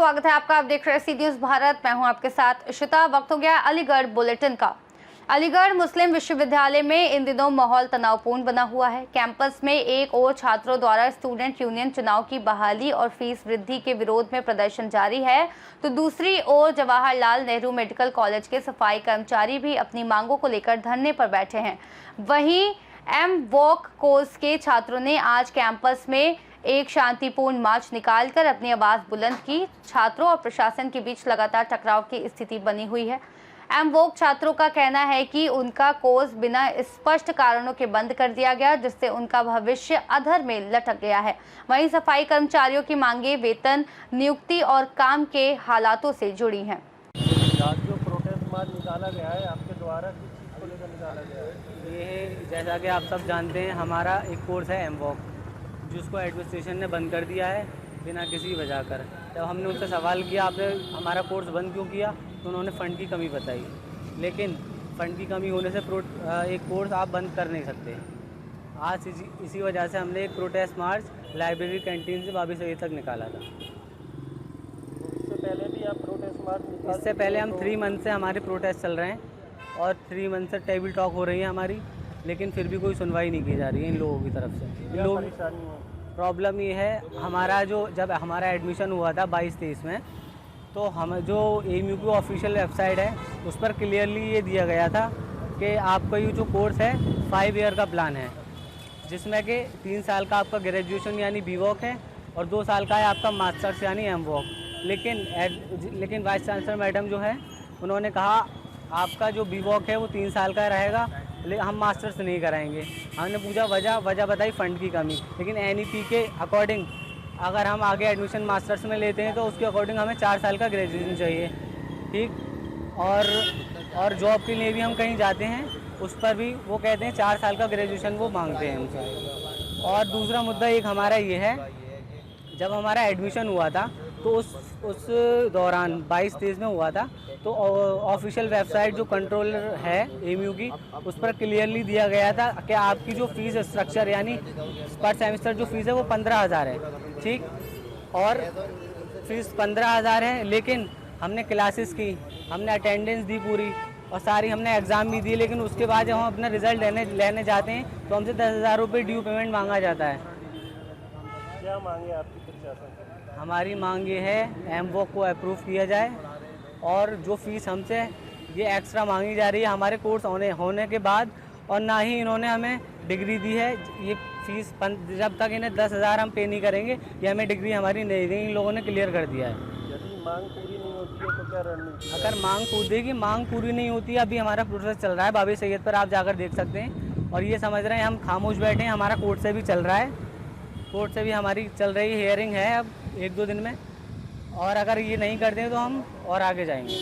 स्वागत है आपका। आप देख रहे हैं सी न्यूज़ भारत। मैं हूं आपके साथ इशिता। वक्त हो गया अलीगढ़ बुलेटिन का। अलीगढ़ मुस्लिम विश्वविद्यालय में इन दिनों माहौल तनावपूर्ण बना हुआ है। कैंपस में एक ओर छात्रों द्वारा स्टूडेंट यूनियन चुनाव की बहाली और फीस वृद्धि के विरोध में प्रदर्शन जारी है, तो दूसरी ओर जवाहरलाल नेहरू मेडिकल कॉलेज के सफाई कर्मचारी भी अपनी मांगों को लेकर धरने पर बैठे हैं। वहीं एमवॉक कोर्स के छात्रों ने आज कैंपस में एक शांतिपूर्ण मार्च निकालकर अपनी आवाज बुलंद की। छात्रों और प्रशासन के बीच लगातार टकराव की स्थिति बनी हुई है। एमवॉक छात्रों का कहना है कि उनका कोर्स बिना स्पष्ट कारणों के बंद कर दिया गया, जिससे उनका भविष्य अधर में लटक गया है। वहीं सफाई कर्मचारियों की मांगे वेतन, नियुक्ति और काम के हालातों से जुड़ी हैं। आज जो प्रोटेस्ट मार्च निकाला गया है आपके द्वारा, किस चीज़ को लेकर निकाला गया है? ये जैसा कि आप सब जानते हैं, हमारा एक कोर्स है एमवॉक, जिसको एडमिनिस्ट्रेशन ने बंद कर दिया है बिना किसी वजह कर। जब हमने उनसे सवाल किया आपने हमारा कोर्स बंद क्यों किया, तो उन्होंने फ़ंड की कमी बताई। लेकिन फ़ंड की कमी होने से एक कोर्स आप बंद कर नहीं सकते। आज इसी वजह से हमने एक प्रोटेस्ट मार्च लाइब्रेरी कैंटीन से बाबी सईद तक निकाला था। इससे पहले भी आप प्रोटेस्ट मार्च निकाल? इससे पहले हम 3 मंथ से हमारे प्रोटेस्ट चल रहे हैं और 3 मंथ से टेबल टॉक हो रही है हमारी, लेकिन फिर भी कोई सुनवाई नहीं की जा रही है इन लोगों की तरफ से। क्या परेशानी है? प्रॉब्लम ये है, जब हमारा एडमिशन हुआ था 22-23 में, तो हम जो एएमयू की ऑफिशियल वेबसाइट है उस पर क्लियरली ये दिया गया था कि आपका ये जो कोर्स है 5 ईयर का प्लान है, जिसमें कि 3 साल का आपका ग्रेजुएशन यानी बीवॉक है और 2 साल का है आपका मास्टर्स यानी एमवॉक। लेकिन वाइस चांसलर मैडम जो है उन्होंने कहा आपका जो बीवॉक है वो 3 साल का रहेगा, हम मास्टर्स नहीं कराएंगे। हमने पूछा वजह बताई फ़ंड की कमी। लेकिन एनईपी के अकॉर्डिंग अगर हम आगे एडमिशन मास्टर्स में लेते हैं तो उसके अकॉर्डिंग हमें 4 साल का ग्रेजुएशन चाहिए, ठीक। और जॉब के लिए भी हम कहीं जाते हैं उस पर भी वो कहते हैं 4 साल का ग्रेजुएशन वो मांगते हैं हमसे। और दूसरा मुद्दा एक हमारा ये है, जब हमारा एडमिशन हुआ था तो उस दौरान 22-23 में हुआ था, तो ऑफिशियल वेबसाइट जो कंट्रोलर है एएमयू की उस पर क्लियरली दिया गया था कि आपकी जो फीस स्ट्रक्चर यानी पर सेमेस्टर जो फीस है वो 15,000 है, ठीक। और फीस 15,000 है, लेकिन हमने क्लासेस की, हमने अटेंडेंस दी पूरी और सारी हमने एग्ज़ाम भी दिए, लेकिन उसके बाद जब हम अपना रिज़ल्ट लेने जाते हैं तो हमसे 10,000 रुपये ड्यू पेमेंट मांगा जाता है। क्या मांगे आपकी प्रशासन से? हमारी मांग ये है एमवॉक को अप्रूव किया जाए और जो फ़ीस हमसे ये एक्स्ट्रा मांगी जा रही है हमारे कोर्स होने के बाद, और ना ही इन्होंने हमें डिग्री दी है। ये फ़ीस जब तक इन्हें 10,000 हम पे नहीं करेंगे ये हमें डिग्री हमारी नहीं देंगे, इन लोगों ने क्लियर कर दिया है। यदि मांग पूरी नहीं होती है तो क्या रणनीति? अगर मांग पूरी नहीं होती, अभी हमारा प्रोसेस चल रहा है बाबी सैयद पर, आप जाकर देख सकते हैं। और ये समझ रहे हैं हम खामोश बैठे हैं, हमारा कोर्ट से भी चल रहा है, कोर्ट से भी हमारी चल रही हियरिंग है अब 1-2 दिन में, और अगर ये नहीं करते हैं तो हम और आगे जाएंगे।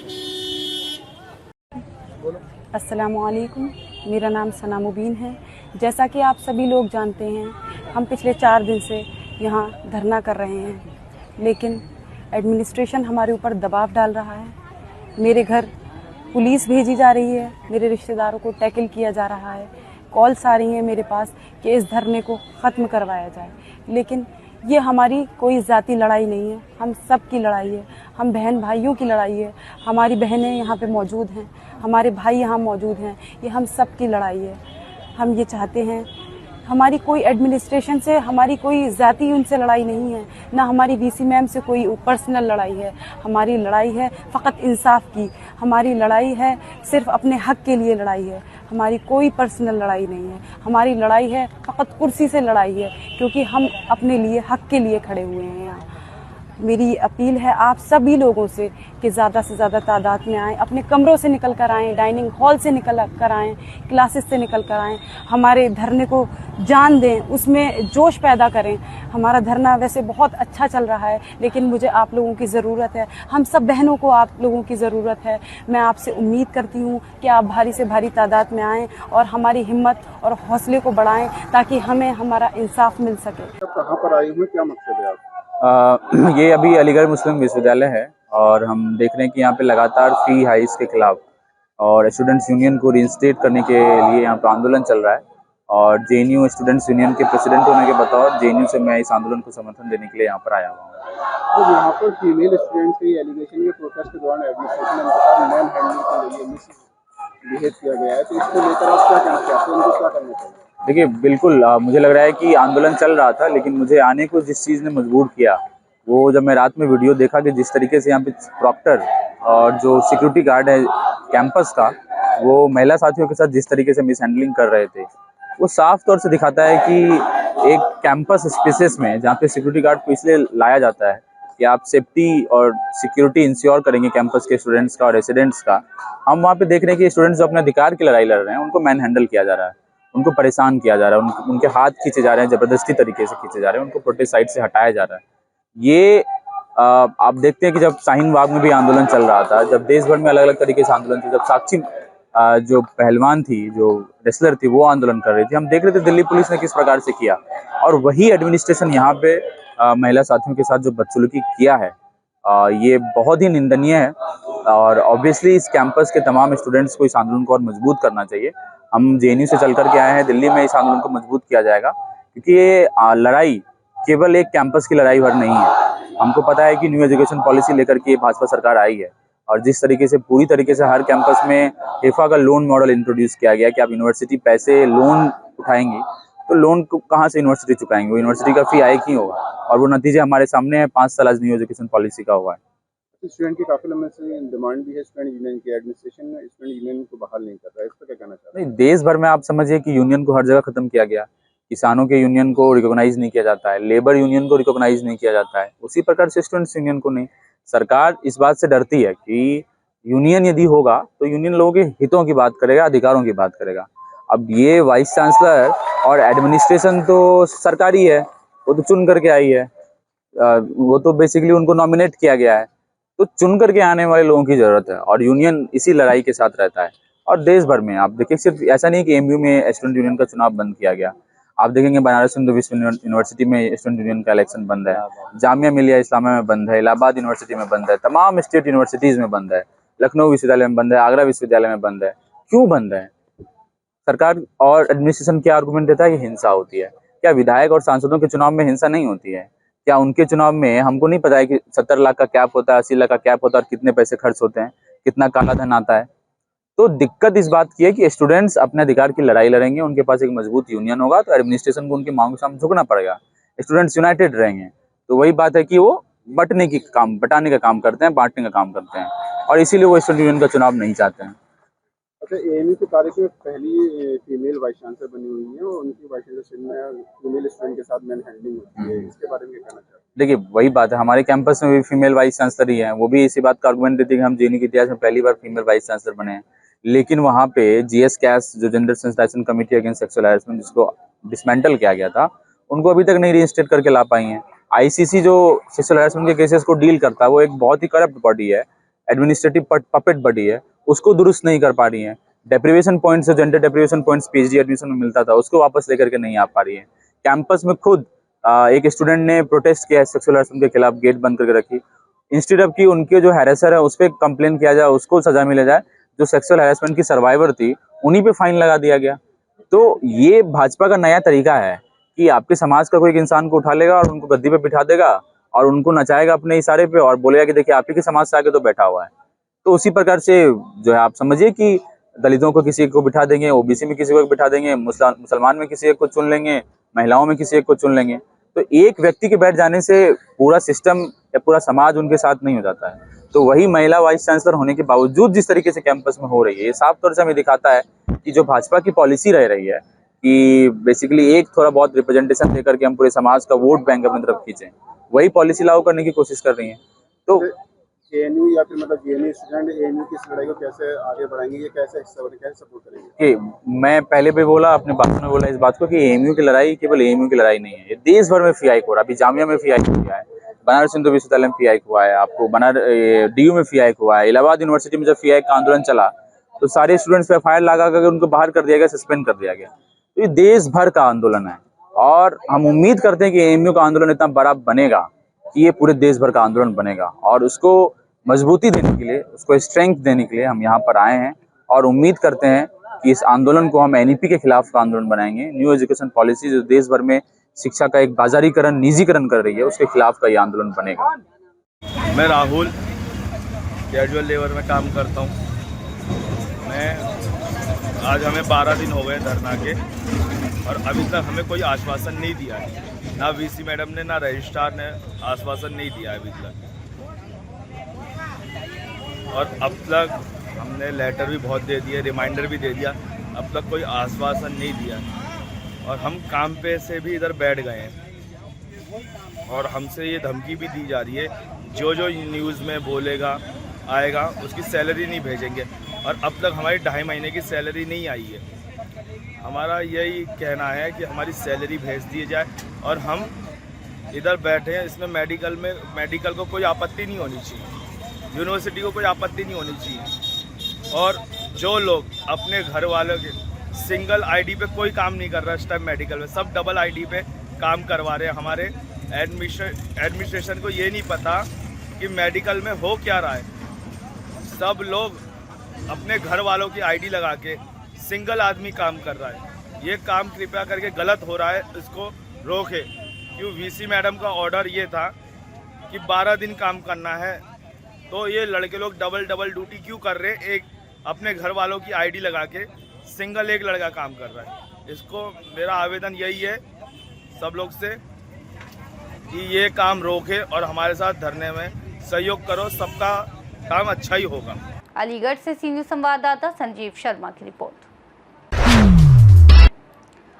अस्सलामुअलैकुम, मेरा नाम सना मुबीन है। जैसा कि आप सभी लोग जानते हैं, हम पिछले 4 दिन से यहाँ धरना कर रहे हैं, लेकिन एडमिनिस्ट्रेशन हमारे ऊपर दबाव डाल रहा है। मेरे घर पुलिस भेजी जा रही है, मेरे रिश्तेदारों को टैकल किया जा रहा है, कॉल्स आ रही हैं मेरे पास कि इस धरने को ख़त्म करवाया जाए। लेकिन ये हमारी कोई ज़ाती लड़ाई नहीं है, हम सब की लड़ाई है, हम बहन भाइयों की लड़ाई है। हमारी बहनें यहाँ पे मौजूद हैं, हमारे भाई यहाँ मौजूद हैं, ये हम सब की लड़ाई है। हम ये चाहते हैं, हमारी कोई एडमिनिस्ट्रेशन से हमारी कोई ज़ाती उनसे लड़ाई नहीं है, ना हमारी वीसी मैम से कोई पर्सनल लड़ाई है। हमारी लड़ाई है फ़कत इंसाफ की, हमारी लड़ाई है सिर्फ अपने हक़ के लिए लड़ाई है, हमारी कोई पर्सनल लड़ाई नहीं है। हमारी लड़ाई है फ़कत कुर्सी से लड़ाई है, क्योंकि हम अपने लिए हक़ के लिए खड़े हुए हैं यहाँ। मेरी अपील है आप सभी लोगों से कि ज़्यादा से ज़्यादा तादाद में आएँ, अपने कमरों से निकल कर आएँ, डाइनिंग हॉल से निकल कर आएँ, क्लासेस से निकल कर आएँ, हमारे धरने को जान दें, उसमें जोश पैदा करें। हमारा धरना वैसे बहुत अच्छा चल रहा है, लेकिन मुझे आप लोगों की ज़रूरत है, हम सब बहनों को आप लोगों की ज़रूरत है। मैं आपसे उम्मीद करती हूँ कि आप भारी से भारी तादाद में आएँ और हमारी हिम्मत और हौसले को बढ़ाएँ, ताकि हमें हमारा इंसाफ मिल सके। कहाँ पर आए हुए, क्या मकसद है आप? ये अभी अलीगढ़ मुस्लिम विश्वविद्यालय है और हम देख रहे हैं कि यहाँ पे लगातार फ़ी हाइस के खिलाफ और स्टूडेंट्स यूनियन को रीइंस्टेट करने के लिए यहाँ पे आंदोलन चल रहा है। और जेएनयू स्टूडेंट्स यूनियन के प्रेसिडेंट होने के बतौर जेएनयू से मैं इस आंदोलन को समर्थन देने के लिए यहाँ पर आया हुआ हूँ। तो यहाँ पर फीमेल स्टूडेंट्स के एलिगेशन के प्रोटेस्ट के दौरान एडमिनिस्ट्रेशन ने उनके साथ मैन हैंडलिंग के लिए मिसबिहेव किया गया है, तो इसको लेकर आप क्या कहना चाहते हैं, उनको क्या करना चाहिए? देखिए बिल्कुल मुझे लग रहा है कि आंदोलन चल रहा था, लेकिन मुझे आने को जिस चीज़ ने मजबूर किया वो जब मैं रात में वीडियो देखा कि जिस तरीके से यहाँ पे प्रॉक्टर और जो सिक्योरिटी गार्ड है कैंपस का वो महिला साथियों के साथ जिस तरीके से मिसहैंडलिंग कर रहे थे, वो साफ तौर से दिखाता है कि एक कैंपस स्पेसेस में जहाँ पे सिक्योरिटी गार्ड को इसलिए लाया जाता है कि आप सेफ्टी और सिक्योरिटी इंश्योर करेंगे कैंपस के स्टूडेंट्स का और रेसिडेंट्स का। हम वहाँ पे देख रहे हैं कि स्टूडेंट्स जो अपने अधिकार की लड़ाई लड़ रहे हैं उनको मैन हैंडल किया जा रहा है, उनको परेशान किया जा रहा है, उनके हाथ खींचे जा रहे हैं, ज़बरदस्ती तरीके से खींचे जा रहे हैं, उनको प्रोटेस्ट साइट से हटाया जा रहा है। ये आप देखते हैं कि जब शाहीन बाग में भी आंदोलन चल रहा था, जब देश भर में अलग अलग तरीके से आंदोलन थे, जब साक्षी जो पहलवान थी, जो रेसलर थी, वो आंदोलन कर रही थी, हम देख रहे थे दिल्ली पुलिस ने किस प्रकार से किया, और वही एडमिनिस्ट्रेशन यहाँ पे महिला साथियों के साथ जो बदसलूकी किया है ये बहुत ही निंदनीय है। और ऑब्वियसली इस कैंपस के तमाम स्टूडेंट्स को इस आंदोलन को और मजबूत करना चाहिए। हम जेएनयू से चल करके आए हैं, दिल्ली में इस आंदोलन को मजबूत किया जाएगा, क्योंकि ये लड़ाई केवल एक कैंपस की लड़ाई भर नहीं है। हमको पता है कि न्यू एजुकेशन पॉलिसी लेकर के भाजपा सरकार आई है, और जिस तरीके से पूरी तरीके से हर कैंपस में हेफा का लोन मॉडल इंट्रोड्यूस किया गया कि आप यूनिवर्सिटी पैसे लोन उठाएंगी, तो लोन को कहाँ से यूनिवर्सिटी चुकाएंगे, वो यूनिवर्सिटी का फी आए क्यों होगा, और वो नतीजे हमारे सामने है 5 साल आज न्यू एजुकेशन पॉलिसी का हुआ है। स्टूडेंट की काफी लंबे से डिमांड भी है स्टूडेंट यूनियन की, एडमिनिस्ट्रेशन स्टूडेंट यूनियन को बहाल नहीं कर रहा है, इस पर क्या कहना चाहते हैं? नहीं, देश भर में आप समझिए कि यूनियन को हर जगह खत्म किया गया, किसानों के यूनियन को रिकॉग्नाइज नहीं किया जाता है, लेबर यूनियन को रिकॉग्नाइज नहीं किया जाता है, उसी प्रकार से स्टूडेंट्स यूनियन को नहीं। सरकार इस बात से डरती है कि यूनियन यदि होगा तो यूनियन लोगों के हितों की बात करेगा, अधिकारों की बात करेगा। अब ये वाइस चांसलर और एडमिनिस्ट्रेशन तो सरकारी है, वो तो चुन करके आई है, वो तो बेसिकली उनको नॉमिनेट किया गया है, तो चुन करके आने वाले लोगों की ज़रूरत है, और यूनियन इसी लड़ाई के साथ रहता है। और देश भर में आप देखिए, सिर्फ ऐसा नहीं कि एमयू में स्टूडेंट यूनियन का चुनाव बंद किया गया, आप देखेंगे बनारस हिंदू विश्व यूनिवर्सिटी में स्टूडेंट यूनियन का इलेक्शन बंद है, जामिया मिलिया इस्लामिया में बंद है, इलाहाबाद यूनिवर्सिटी में बंद है, तमाम स्टेट यूनिवर्सिटीज़ में बंद है, लखनऊ विश्वविद्यालय में बंद है, आगरा विश्वविद्यालय में बंद है। क्यों बंद है? सरकार और एडमिनिस्ट्रेशन क्या आर्गूमेंट देता है कि हिंसा होती है। क्या विधायक और सांसदों के चुनाव में हिंसा नहीं होती है? क्या उनके चुनाव में हमको नहीं पता है कि 70 लाख का कैप होता है, 80 लाख का कैप होता है, और कितने पैसे खर्च होते हैं, कितना काला धन आता है? तो दिक्कत इस बात की है कि स्टूडेंट्स अपने अधिकार की लड़ाई लड़ेंगे, उनके पास एक मजबूत यूनियन होगा, तो एडमिनिस्ट्रेशन को उनकी मांगों के सामने झुकना पड़ेगा, स्टूडेंट्स यूनाइटेड रहेंगे। तो वही बात है कि वो बटाने का काम करते हैं, बांटने का काम करते हैं, और इसीलिए वो स्टूडेंट यूनियन का चुनाव नहीं चाहते हैं। अच्छा, एएमयू की तारीख में पहली फीमेल वाइस चांसलर बनी हुई है, और उनकी वाइस चांसलर में फीमेल स्टूडेंट के साथ मैन हैंडलिंग होती है, इसके बारे में क्या कहना चाहते हैं? देखिए वही बात है, हमारे कैंपस में भी फीमेल वाइस चांसलर ही है, वो भी इसी बात का आर्गुमेंट देती है कि हम जेएनयू के इतिहास में पहली बार फीमेल वाइस चांसलर बने हैं। लेकिन वहाँ पे जीएस कैस जो gender sensitisation committee against sexual harassment जिसको डिसमेंटल किया गया था, उनको अभी तक नहीं रीइंस्टेट करके ला पाई हैं। आईसीसी जो सेक्सुअल हैरेसमेंट के केसेस को डील करता है, वो एक बहुत ही करप्ट बॉडी है, एडमिनिस्ट्रेटिव पपेट बॉडी है, उसको दुरुस्त नहीं कर पा रही है। Deprivation points, gender deprivation points PhD admission में मिलता था, उसको वापस लेकर के नहीं आ पा रही है। कैंपस में खुद एक स्टूडेंट ने प्रोटेस्ट किया सेक्सुअल हैरेसमेंट के खिलाफ, गेट बंद करके रखी, इंस्टेड ऑफ कि उनके जो हैरेसर है उस पर कंप्लेन किया जाए, उसको सजा मिले जाए, जो सेक्सुअल हैरेसमेंट की सर्वाइवर थी उन्हीं पे फाइन लगा दिया गया। तो ये भाजपा का नया तरीका है कि आपके समाज का कोई एक इंसान को उठा लेगा और उनको गद्दी पे बिठा देगा और उनको नचाएगा अपने इशारे पे और बोलेगा कि देखिए आप ही के समाज से आके तो बैठा हुआ है। तो उसी प्रकार से जो है आप समझिए कि दलितों को किसी को बिठा देंगे, ओबीसी में किसी को बिठा देंगे, मुसलमान में किसी एक को चुन लेंगे, महिलाओं में किसी एक को चुन लेंगे। तो एक व्यक्ति के बैठ जाने से पूरा सिस्टम या पूरा समाज उनके साथ नहीं हो जाता है। तो वही महिला वाइस चांसलर होने के बावजूद जिस तरीके से कैंपस में हो रही है, ये साफ तौर से हमें दिखाता है कि जो भाजपा की पॉलिसी रह रही है कि बेसिकली एक थोड़ा बहुत रिप्रेजेंटेशन देकर के हम पूरे समाज का वोट बैंक अपनी तरफ खींचें, वही पॉलिसी लागू करने की कोशिश कर रही है। तो जेएनयू या फिर मतलब जेएनयू स्टूडेंट एएमयू की इस लड़ाई को कैसे आगे बढ़ाएंगे, ये कैसे सपोर्ट करेंगे? कि मैं पहले भी बोला, अपने भाषण में बोला इस बात को कि एएमयू की लड़ाई केवल एएमयू की लड़ाई नहीं है, ये देश भर में फी हो रहा है। अभी जामिया में फी हुआ है, बनारस हिंदू विश्वविद्यालय में फी हुआ है, आपको डीयू में फी हुआ है, इलाहाबाद यूनिवर्सिटी में जब फी का आंदोलन चला तो सारे स्टूडेंट्स पे एफआईआर लगा कर उनको बाहर कर दिया गया, सस्पेंड कर दिया गया। तो ये देश भर का आंदोलन है और हम उम्मीद करते हैं कि एएमयू का आंदोलन इतना बड़ा बनेगा कि ये पूरे देश भर का आंदोलन बनेगा, और उसको मजबूती देने के लिए, उसको स्ट्रेंथ देने के लिए हम यहाँ पर आए हैं और उम्मीद करते हैं कि इस आंदोलन को हम एनईपी के खिलाफ का आंदोलन बनाएंगे। न्यू एजुकेशन पॉलिसी जो देश भर में शिक्षा का एक बाजारीकरण, निजीकरण कर रही है, उसके खिलाफ का ये आंदोलन बनेगा। मैं राहुल कैजुअल लेबर में काम करता हूँ। आज हमें 12 दिन हो गए धरना के और अभी तक हमें कोई आश्वासन नहीं दिया है। ना वीसी मैडम ने ना रजिस्ट्रार ने आश्वासन नहीं दिया है अभी तक। और अब तक हमने लेटर भी बहुत दे दिए, रिमाइंडर भी दे दिया, अब तक कोई आश्वासन नहीं दिया। और हम काम पे से भी इधर बैठ गए हैं और हमसे ये धमकी भी दी जा रही है, जो न्यूज़ में बोलेगा आएगा उसकी सैलरी नहीं भेजेंगे। और अब तक हमारी 2.5 महीने की सैलरी नहीं आई है। हमारा यही कहना है कि हमारी सैलरी भेज दी जाए और हम इधर बैठे हैं। इसमें मेडिकल को कोई आपत्ति नहीं होनी चाहिए, यूनिवर्सिटी को कोई आपत्ति नहीं होनी चाहिए। और जो लोग अपने घर वालों के सिंगल आईडी पे कोई काम नहीं कर रहा इस टाइम मेडिकल में, सब डबल आईडी पे काम करवा रहे हैं। हमारे एडमिनिस्ट्रेशन को ये नहीं पता कि मेडिकल में हो क्या रहा है। सब लोग अपने घर वालों की आईडी लगा के सिंगल आदमी काम कर रहा है। ये काम कृपया करके गलत हो रहा है, इसको रोके। क्यों वीसी मैडम का ऑर्डर ये था कि 12 दिन काम करना है, तो ये लड़के लोग डबल ड्यूटी क्यों कर रहे हैं? एक अपने घर वालों की आईडी लगा के सिंगल एक लड़का काम कर रहा है। इसको मेरा आवेदन यही है सब लोग से कि ये काम रोके और हमारे साथ धरने में सहयोग करो, सबका काम अच्छा ही होगा। अलीगढ़ से सी न्यूज़ संवाददाता संजीव शर्मा की रिपोर्ट।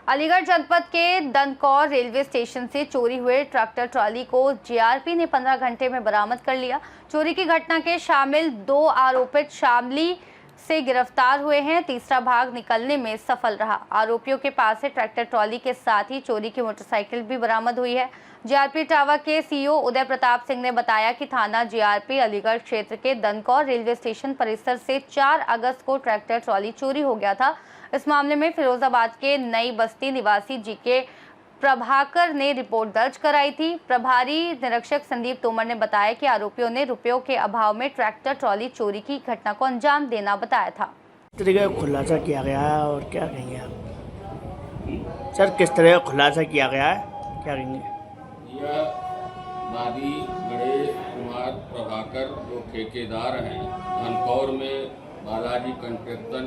अलीगढ़ जनपद के दनकौर रेलवे स्टेशन से चोरी हुए ट्रैक्टर ट्रॉली को जीआरपी ने 15 घंटे में बरामद कर लिया। चोरी की घटना के शामिल 2 आरोपित शामली से गिरफ्तार हुए हैं। तीसरा भाग निकलने में सफल रहा। आरोपियों के पास से ट्रैक्टर ट्रॉली के साथ ही चोरी की मोटरसाइकिल भी बरामद हुई है। जीआरपी टावा के सीईओ उदय प्रताप सिंह ने बताया कि थाना जीआरपी अलीगढ़ क्षेत्र के दनकौर रेलवे स्टेशन परिसर से 4 अगस्त को ट्रैक्टर ट्रॉली चोरी हो गया था। इस मामले में फिरोजाबाद के नई बस्ती निवासी जीके प्रभाकर ने रिपोर्ट दर्ज कराई थी। प्रभारी निरीक्षक संदीप तोमर ने बताया कि आरोपियों ने रुपयों के अभाव में ट्रैक्टर ट्रॉली चोरी की घटना को अंजाम देना बताया था। किस तरह का खुलासा किया गया है और क्या कहेंगे आप सर? किस तरह का खुलासा किया गया है, क्या कहेंगे? यह दादी गणेश कुमार प्रभाकर जो ठेकेदार हैं, धनकौर में बालाजी कंस्ट्रक्शन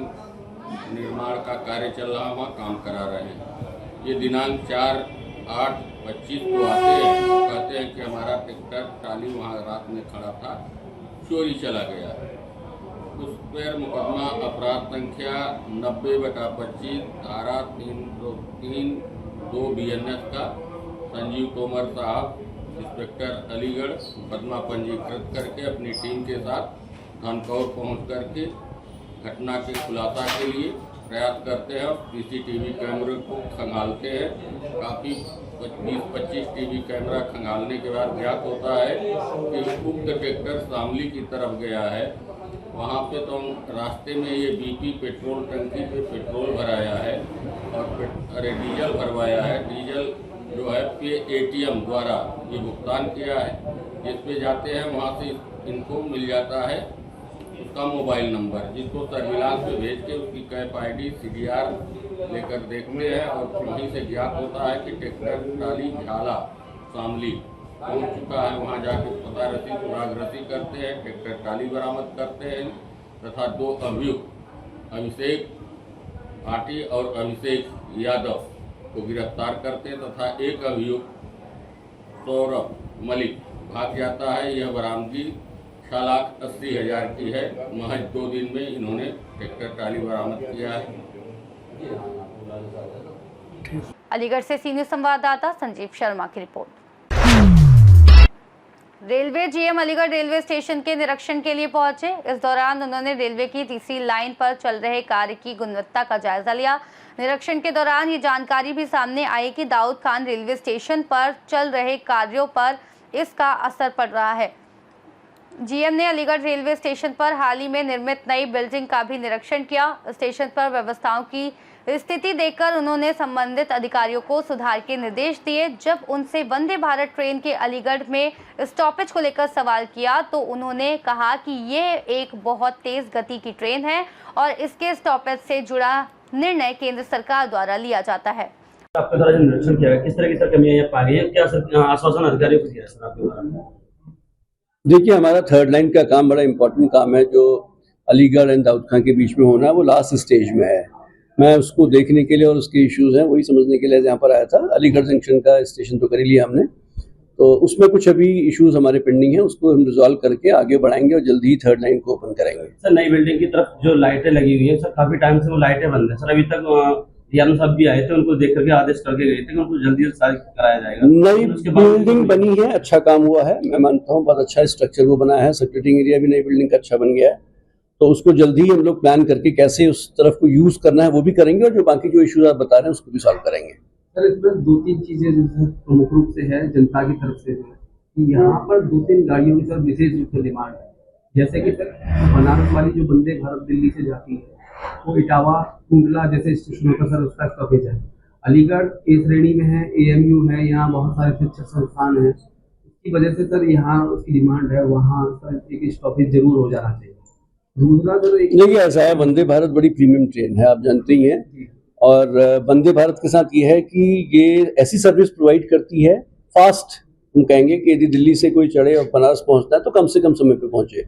निर्माण का कार्य चल रहा, वहाँ काम करा रहे हैं। ये दिनांक 4/8/25 को आते हैं, कहते हैं कि हमारा ट्रैक्टर ट्राली वहाँ रात में खड़ा था, चोरी चला गया। उस पर मुकदमा अपराध संख्या 90/25 धारा 303(2) BNS का संजीव तोमर साहब इंस्पेक्टर अलीगढ़ मुकदमा पंजीकृत करके अपनी टीम के साथ धनकौर पहुँच करके घटना के खुलासा के लिए प्रयास करते हैं और सीसीटीवी कैमरे को खंगालते हैं। काफ़ी 20-25 टीवी कैमरा खंगालने के बाद ज्ञात होता है कि उक्त ट्रैक्टर शामली की तरफ गया है। वहाँ पे तो रास्ते में ये बीपी पेट्रोल टंकी पे पेट्रोल भराया है और डीजल भरवाया है। डीजल जो है पे ATM द्वारा ये भुगतान किया है। जिस पे जाते हैं वहाँ से इनको मिल जाता है उसका मोबाइल नंबर, जिसको सर्विलांस पे भेज के उसकी कैप ID CDR लेकर देखते हैं और वहीं से ज्ञात होता है कि ट्रैक्टर ट्राली झाला शामली पहुँच चुका है। वहाँ जाके पता रसी सुराग रसी करते हैं, ट्रैक्टर ट्राली बरामद करते हैं तथा 2 अभियुक्त अभिषेक भाटी और अभिषेक यादव को गिरफ्तार करते हैं तथा एक अभियुक्त सौरभ मलिक भाग जाता है। यह बरामदगी 6,80,000 की है। महज 2 दिन में इन्होंने ट्रैक्टर ट्राली बरामद किया है। अलीगढ़ से सी न्यूज़ संवाददाता संजीव शर्मा की report. Railway GM Aligarh railway station के निरीक्षण के लिए पहुंचे। इस दौरान उन्होंने रेलवे की तीसरी लाइन पर चल रहे कार्य की गुणवत्ता का जायजा लिया। निरीक्षण के दौरान ये जानकारी भी सामने आई कि दाऊद खान रेलवे स्टेशन पर चल रहे कार्यों पर इसका असर पड़ रहा है। जीएम ने अलीगढ़ रेलवे स्टेशन पर हाल ही में निर्मित नई बिल्डिंग का भी निरीक्षण किया। स्टेशन पर व्यवस्थाओं की स्थिति देखकर उन्होंने संबंधित अधिकारियों को सुधार के निर्देश दिए। जब उनसे वंदे भारत ट्रेन के अलीगढ़ में स्टॉपेज को लेकर सवाल किया तो उन्होंने कहा कि ये एक बहुत तेज गति की ट्रेन है और इसके स्टॉपेज से जुड़ा निर्णय केंद्र सरकार द्वारा लिया जाता है। आपके द्वारा जो निरीक्षण किया गया, किस तरह की सर कमियां यहाँ पा गई है, क्या सर आश्वासन अधिकारियों को दिया है सर आपके द्वारा? देखिए, हमारा थर्ड लाइन का काम बड़ा इंपॉर्टेंट काम है, जो अलीगढ़ एंड दाऊद खां के बीच में होना है, वो लास्ट स्टेज में है। मैं उसको देखने के लिए और उसके इश्यूज हैं वही समझने के लिए यहाँ पर आया था। अलीगढ़ जंक्शन का स्टेशन तो कर ही लिया हमने, तो उसमें कुछ अभी इश्यूज हमारे पेंडिंग है, उसको हम रिजॉल्व करके आगे बढ़ाएंगे और जल्दी ही थर्ड लाइन को ओपन करेंगे। सर नई बिल्डिंग की तरफ जो लाइटें लगी हुई है सर, काफी टाइम से वो लाइटें बंद है सर। अभी तक यानो साहब भी आए थे, उनको देख करके आदेश करके गए थे कि उनको जल्दी से कराया जाएगा। नई बिल्डिंग बनी है, अच्छा काम हुआ है, मैं मानता हूँ बहुत अच्छा स्ट्रक्चर वो बना है। सेक्रेटरी एरिया भी नई बिल्डिंग का अच्छा बन गया है, तो उसको जल्दी ही हम लोग प्लान करके कैसे उस तरफ को यूज करना है वो भी करेंगे और जो बाकी जो इश्यूज आप बता रहे हैं उसको भी सॉल्व करेंगे। सर इसमें 2-3 चीजें जो प्रमुख रूप से है जनता की तरफ से कि यहाँ पर 2-3 गाड़ियों की सर विशेष रूप से डिमांड है। जैसे कि सर बनारस वाली जो वंदे भारत दिल्ली से जाती है वो इटावा कुंडला जैसे स्टेशनों पर सर उसका स्टॉपेज है। अलीगढ़ ए श्रेणी में है, AMU है, यहाँ बहुत सारे शिक्षण संस्थान हैं, उसकी वजह से सर यहाँ उसकी डिमांड है, वहाँ सर एक स्टॉपेज जरूर हो जाना चाहिए। दूसरा सर देखिए ऐसा है, वंदे भारत बड़ी प्रीमियम ट्रेन है, आप जानते ही हैं, और वंदे भारत के साथ ये है कि ये ऐसी सर्विस प्रोवाइड करती है फास्ट। हम कहेंगे कि यदि दिल्ली से कोई चढ़े और बनारस पहुंचता है तो कम से कम समय पे पहुंचे।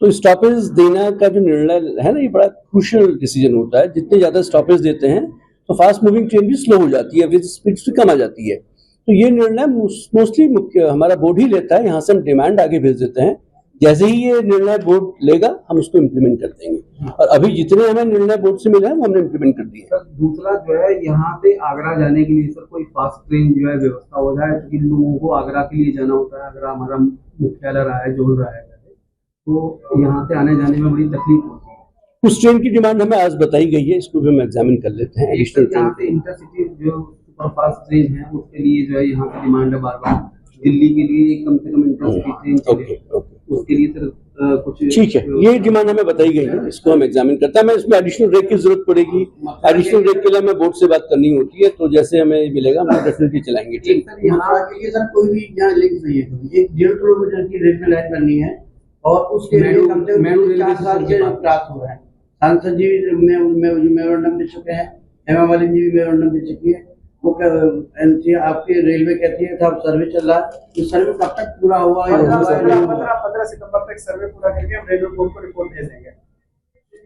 तो स्टॉपेज देना का जो निर्णय है ना, ये बड़ा क्रूशियल डिसीजन होता है। जितने ज़्यादा स्टॉपेज देते हैं तो फास्ट मूविंग ट्रेन भी स्लो हो जाती है, स्पीड भी कम आ जाती है। तो ये निर्णय मोस्टली मुख्य हमारा बोर्ड ही लेता है, यहाँ से हम डिमांड आगे भेज देते हैं। जैसे ही ये निर्णय बोर्ड लेगा हम उसको इम्प्लीमेंट कर देंगे, और अभी जितने हमें निर्णय बोर्ड से मिले हैं वो हमने इम्प्लीमेंट कर दिए। सर दूसरा जो है यहाँ से आगरा जाने के लिए सर कोई फास्ट ट्रेन जो है व्यवस्था हो जाए, क्योंकि लोगों को आगरा के लिए जाना होता है। आगरा हमारा मुख्यालय रहा है, जोड़ रहा है, तो यहाँ से आने जाने में बड़ी तकलीफ होती है। उस ट्रेन की डिमांड हमें आज बताई गई है, इसको भी हम एग्जामिन कर लेते हैं। एडिशनल यहाँ से इंटरसिटी जो सुपरफास्ट ट्रेन है उसके लिए जो है यहाँ से डिमांड है बार बार, दिल्ली के लिए कम से कम इंटरसिटी ट्रेन चले, उसके लिए सर कुछ ठीक है, ये डिमांड हमें बताई गई है, इसको हम एग्जामिन करते हैं। हमें इसमें एडिशनल रेक की जरूरत पड़ेगी, एडिशनल रेक के लिए हमें बोर्ड से बात करनी होती है, तो जैसे हमें मिलेगा हम डेफिनेटली चलाएंगे। सर यहाँ के लिए सर कोई भी यहाँ लिंक नहीं है, 1.5 किलोमीटर की रेलवे लाइन बननी है और उसके लिए कम से कम 4 साल से प्रयास हो रहा है। सांसद जी मेमोरेंडम दे चुके हैं, हेमा मालिनी जी भी मेमोरेंडम दे चुकी है। वो आपकी रेलवे कहती है साहब सर्वे चल रहा है, ये सर्वे कब तक पूरा हुआ? 15 सितंबर तक सर्वे पूरा करके हम रेलवे बोर्ड को रिपोर्ट भेज देंगे।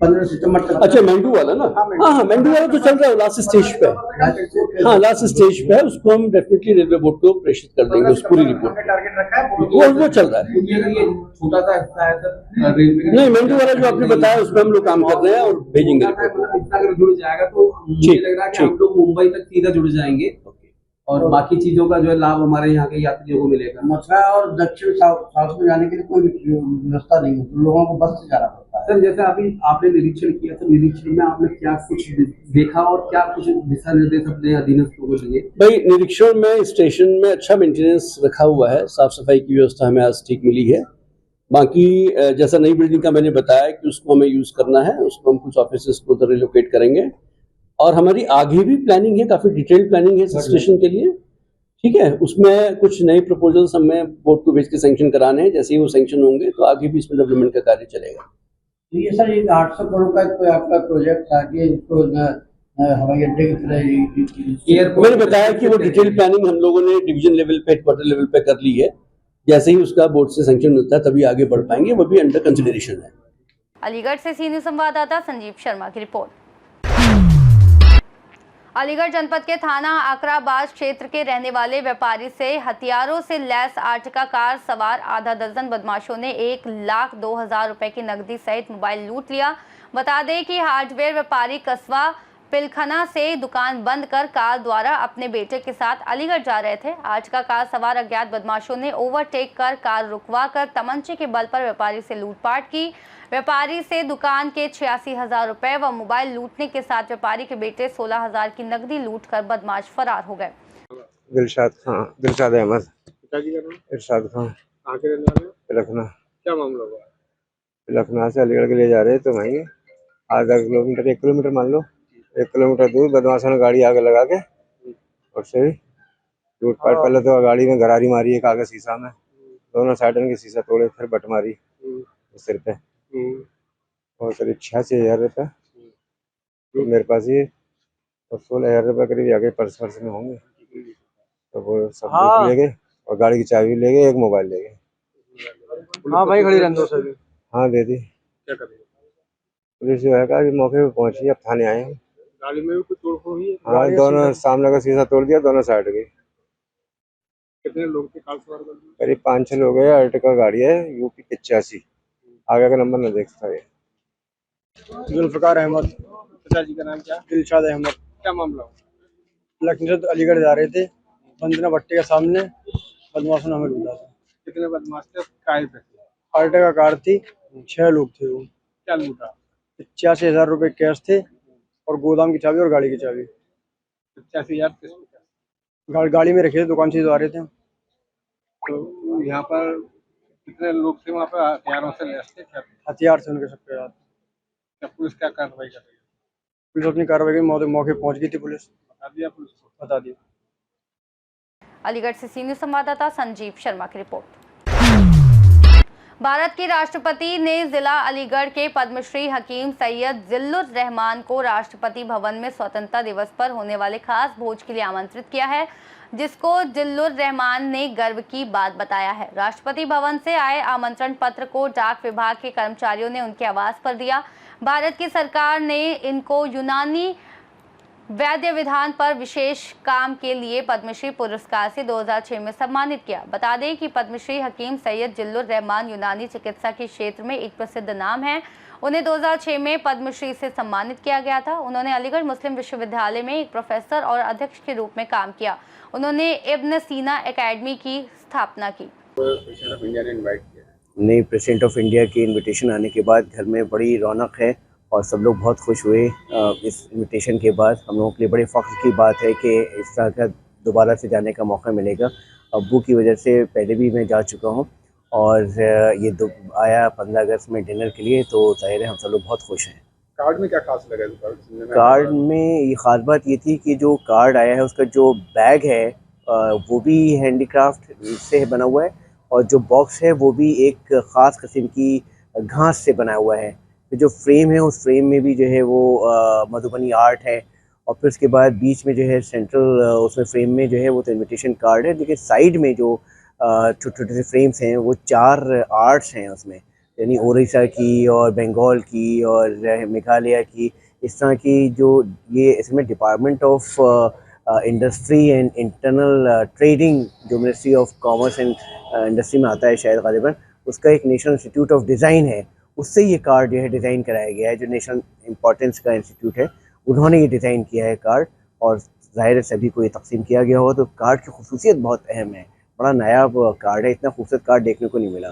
15 सितंबर तक। अच्छा, मेंडू वाला ना? हाँ, मेंडू वाला तो चल रहा है, लास्ट स्टेज पे। हाँ, लास्ट स्टेज पे है, उसको हम डेफिनेटली रेलवे बोर्ड को प्रेषित कर देंगे, उस पूरी रिपोर्ट टारगेट रखा है वो चल रहा है। छोटा सा हिस्सा है सर रेलवे, नहीं मेंडू वाला जो आपने बताया उसमें हम लोग काम कर रहे हैं और भेजेंगे रिपोर्ट। मतलब इतना अगर जुड़ जाएगा तो मुझे लग रहा है कि हम लोग मुंबई तक सीधा जुड़ जाएंगे और बाकी चीजों का जो है लाभ हमारे यहाँ के यात्रियों को मिलेगा। मथुरा और दक्षिण साउथ में जाने के लिए कोई व्यवस्था नहीं है, तो लोगों को बस से जाना पड़ता है। सर जैसे अभी आपने निरीक्षण किया, तो निरीक्षण में आपने क्या कुछ देखा और क्या कुछ दिशा निर्देश अपने अधीनस्थों को दिए? भाई, निरीक्षण में स्टेशन में अच्छा मेंटेनेंस रखा हुआ है, साफ सफाई की व्यवस्था हमें आज ठीक मिली है। बाकी जैसा नई बिल्डिंग का मैंने बताया कि उसको हमें यूज करना है, उसको हम कुछ ऑफिस को उधर रिलोकेट करेंगे, और हमारी आगे भी प्लानिंग है, काफी डिटेल्ड प्लानिंग है इस स्टेशन के लिए। ठीक है, उसमें कुछ नए प्रपोजल्स हमें बोर्ड को भेज के सैंक्शन कराने हैं, जैसे ही वो सैंक्शन होंगे तो आगे भी इसमें डेवलपमेंट का कार्य चलेगा। तो ये सर 800 करोड़ का कोई आपका प्रोजेक्ट था कि इसको हवाई अड्डे की तरह मैंने बताया कि वो डिटेल प्लानिंग हम लोगों ने डिवीजन लेवल पे, हेडक्वार्टर लेवल पे कर ली है। जैसे ही उसका बोर्ड से सैंक्शन मिलता है तभी आगे बढ़ पाएंगे, वो भी अंडर कंसिडरेशन है। अलीगढ़ से सी न्यूज़ संवाददाता संजीव शर्मा की रिपोर्ट। अलीगढ़ जनपद के थाना आकराबाद क्षेत्र के रहने वाले व्यापारी से हथियारों से लैस आर्टिका कार सवार आधा दर्जन बदमाशों ने 1,02,000 रुपए की नकदी सहित मोबाइल लूट लिया। बता दें कि हार्डवेयर व्यापारी कस्बा पिलखना से दुकान बंद कर कार द्वारा अपने बेटे के साथ अलीगढ़ जा रहे थे। आर्टिका कार सवार अज्ञात बदमाशों ने ओवरटेक कर कार रुकवा कर तमंचे के बल पर व्यापारी से लूटपाट की। व्यापारी से दुकान के 86,000 रुपए व मोबाइल लूटने के साथ व्यापारी के बेटे 16,000 की नकदी लूटकर बदमाश फरार हो गए। दिलशाद अहमद। इरशाद खान। कहाँ के रहने वाले? पिलखना। क्या मामला हुआ? पिलखना से अलीगढ़ के लिए जा रहे तो वहीं आधा किलोमीटर 1 किलोमीटर मान लो 1 किलोमीटर दूर बदमाशों ने गाड़ी आगे लगा के और से लूटपाट। पहले तो गाड़ी में गरारी मारी एक आगे शीशा में, दोनों साइड में शीशा तोड़े, फिर बट मारी सिर पे और करीब 86,000 रुपये मेरे पास ही, और 16,000 रुपये करीब आगे पर्स में होंगे। तो वो सब लूट ले गए और गाड़ी की चाबी ले गए, एक मोबाइल ले गए। हाँ भाई खड़ी रहने दो सभी। हाँ दे दी। क्या कर रही है? पुलिस जो है कि मौके पे पहुंची, अब थाने आए हैं। गाड़ी में भी कुछ तोड़फोड़ हुई है? हाँ, दोनों सामने का शीशा तोड़ दिया, दोनों साइड के। कितने लोग थे कार सवार? करीब 5-6 लोग हैं। अर्टिगा गाड़ी है यूपी 85, आगे का नंबर न देखता है। जुल्फकार अहमद। पिताजी का नाम क्या? दिलशाद अहमद। क्या मामला हो? लखनऊ से अलीगढ़ जा रहे थे, बंदना भट्टी के सामने बदमाशों ने हमें लूटा था। कितने बदमाश थे? काय पे? अर्टिगा कार थी, 6 लोग थे। वो क्या लूटा? 85,000 रुपये कैश थे और गोदाम की चाबी और गाड़ी की चाबी। 85,000 गाड़ी में रखे थे, दुकान से जा रहे थे। तो यहाँ पर कितने लोग थे? वहाँ पर हथियारों से लैस थे? हथियार से उनके सबके साथ। क्या पुलिस क्या कार्रवाई कर रही है? पुलिस अपनी कार्रवाई की मौके पहुँच गई थी। पुलिस बता दिया, पुलिस को बता दिया। अलीगढ़ से सीनियर संवाददाता संजीव शर्मा की रिपोर्ट। भारत के राष्ट्रपति ने जिला अलीगढ़ के पद्मश्री हकीम सैयद जिल्लुर रहमान को राष्ट्रपति भवन में स्वतंत्रता दिवस पर होने वाले खास भोज के लिए आमंत्रित किया है, जिसको जिल्लुर रहमान ने गर्व की बात बताया है। राष्ट्रपति भवन से आए आमंत्रण पत्र को डाक विभाग के कर्मचारियों ने उनके आवास पर दिया। भारत की सरकार ने इनको यूनानी वैद्य विधान पर विशेष काम के लिए पद्मश्री पुरस्कार से 2006 में सम्मानित किया। बता दें कि पद्मश्री हकीम सैयद जिल्लुर रहमान यूनानी चिकित्सा के क्षेत्र में एक प्रसिद्ध नाम है। उन्हें 2006 में पद्मश्री से सम्मानित किया गया था। उन्होंने अलीगढ़ मुस्लिम विश्वविद्यालय में एक प्रोफेसर और अध्यक्ष के रूप में काम किया। उन्होंने इब्न सीना एकेडमी की स्थापना की। नई प्रेसिडेंट ऑफ इंडिया की इनविटेशन आने के बाद घर में बड़ी रौनक है और सब लोग बहुत खुश हुए। इस इनविटेशन के बाद हम लोगों के लिए बड़े फ़ख्र की बात है कि इस तरह का दोबारा से जाने का मौका मिलेगा। अब्बू की वजह से पहले भी मैं जा चुका हूं और ये आया 15 अगस्त में डिनर के लिए, तो ज़ाहिर है हम सब लोग बहुत खुश हैं। कार्ड में क्या खास लगा? कार्ड में ये ख़ास बात ये थी कि जो कार्ड आया है उसका जो बैग है वो भी हैंडीक्राफ्ट से बना हुआ है और जो बॉक्स है वो भी एक ख़ास किस्म की घास से बना हुआ है। तो जो फ्रेम है उस फ्रेम में भी जो है वो मधुबनी आर्ट है और फिर उसके बाद बीच में जो है सेंट्रल उसमें फ्रेम में जो है वो तो इनविटेशन कार्ड है, लेकिन साइड में जो छोटे छोटे से फ्रेम्स हैं वो 4 आर्ट्स हैं उसमें, यानी ओडिशा की और बंगाल की और मेघालय की, इस तरह की जो ये इसमें department of industry and internal trading जो ministry of commerce and industry में आता है शायद गालिबन, उसका एक नेशनल इंस्टीट्यूट ऑफ डिज़ाइन है, उससे ये कार्ड जो है डिज़ाइन कराया गया है। जो नेशनल इम्पोर्टेंस का इंस्टीट्यूट है उन्होंने ये डिज़ाइन किया है कार्ड और ज़ाहिर है सभी को ये तकसीम किया गया होगा। तो कार्ड की खूसियत बहुत अहम है, बड़ा नायाब कार्ड है, इतना खूबसूरत कार्ड देखने को नहीं मिला।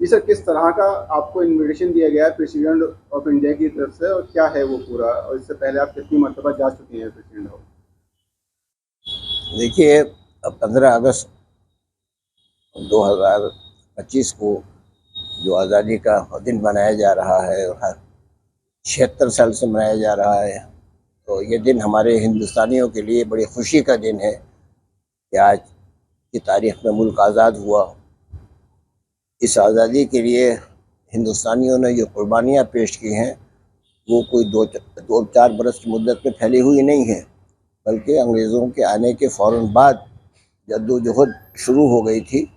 जी सर, किस तरह का आपको इनविटेशन दिया गया है प्रेसिडेंट ऑफ इंडिया की तरफ से और क्या है वो पूरा, और इससे पहले आप कितनी मरतबा जा चुके हैं प्रेसिडेंट ऑफ? देखिए, 15 अगस्त 2025 को जो आज़ादी का दिन मनाया जा रहा है और हर 76 साल से मनाया जा रहा है, तो ये दिन हमारे हिंदुस्तानियों के लिए बड़ी खुशी का दिन है कि आज की तारीख़ में मुल्क आज़ाद हुआ। इस आज़ादी के लिए हिंदुस्तानियों ने जो कुर्बानियाँ पेश की हैं वो कोई दो चार बरस की मुद्दत में फैली हुई नहीं है, बल्कि अंग्रेज़ों के आने के फ़ौरन बाद जद्दोजहद शुरू हो गई थी